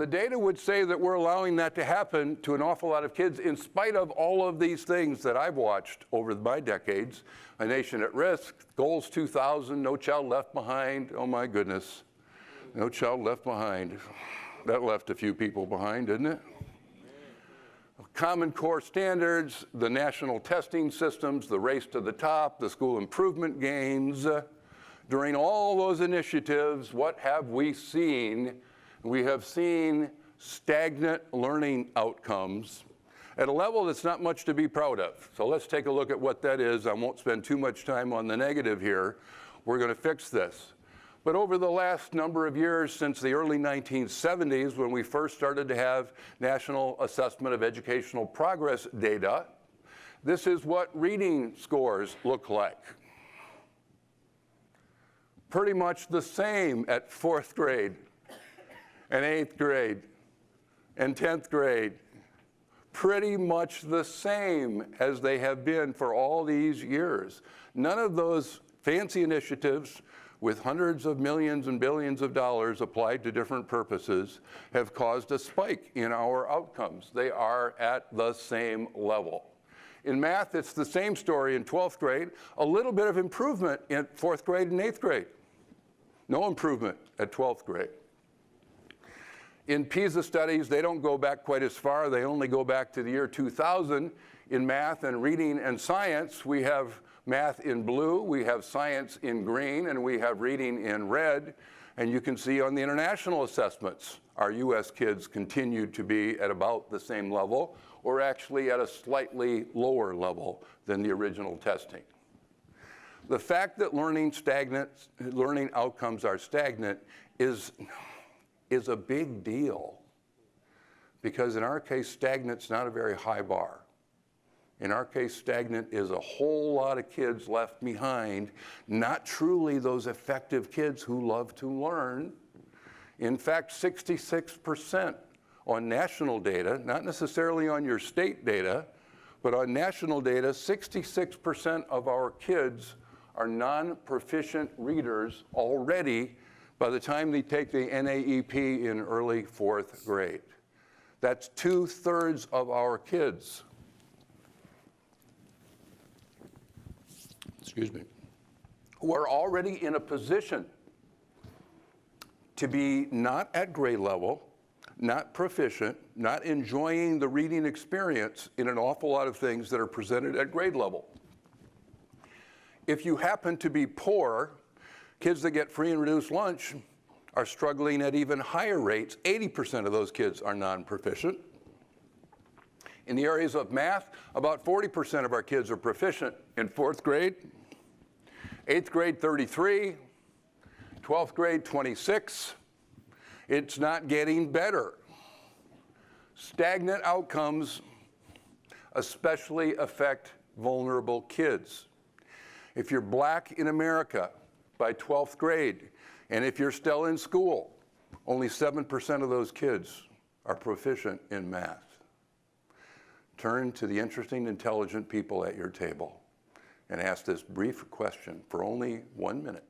data would say that we're allowing that to happen to an awful lot of kids in spite of all of these things that I've watched over my decades. A Nation at Risk, Goals 2000, No Child Left Behind. Oh my goodness, No Child Left Behind. That left a few people behind, didn't it? Common Core Standards, the national testing systems, the race to the top, the school improvement gains. During all those initiatives, what have we seen? We have seen stagnant learning outcomes at a level that's not much to be proud of. So let's take a look at what that is. I won't spend too much time on the negative here. We're going to fix this. But over the last number of years, since the early 1970s, when we first started to have National Assessment of Educational Progress data, this is what reading scores look like. Pretty much the same at 4th grade and 8th grade and 10th grade. Pretty much the same as they have been for all these years. None of those fancy initiatives with hundreds of millions and billions of dollars applied to different purposes have caused a spike in our outcomes. They are at the same level. In math, it's the same story in 12th grade, a little bit of improvement in 4th grade and 8th grade. No improvement at 12th grade. In Pisa studies, they don't go back quite as far. They only go back to the year 2000. In math and reading and science, we have math in blue, we have science in green, and we have reading in red. And you can see on the international assessments, our US kids continue to be at about the same level, or actually at a slightly lower level than the original testing. The fact that learning outcomes are stagnant is a big deal, because in our case, stagnant's not a very high bar. In our case, stagnant is a whole lot of kids left behind, not truly those effective kids who love to learn. In fact, 66% on national data, not necessarily on your state data, but on national data, 66% of our kids are non-proficient readers already by the time they take the NAEP in early 4th grade. That's 2/3 of our kids. Excuse me, who are already in a position to be not at grade level, not proficient, not enjoying the reading experience in an awful lot of things that are presented at grade level. If you happen to be poor, kids that get free and reduced lunch are struggling at even higher rates. 80% of those kids are non-proficient. In the areas of math, about 40% of our kids are proficient in 4th grade, 8th grade 33, 12th grade 26. It's not getting better. Stagnant outcomes especially affect vulnerable kids. If you're black in America by 12th grade, and if you're still in school, only 7% of those kids are proficient in math. Turn to the interesting, intelligent people at your table and ask this brief question for only 1 minute.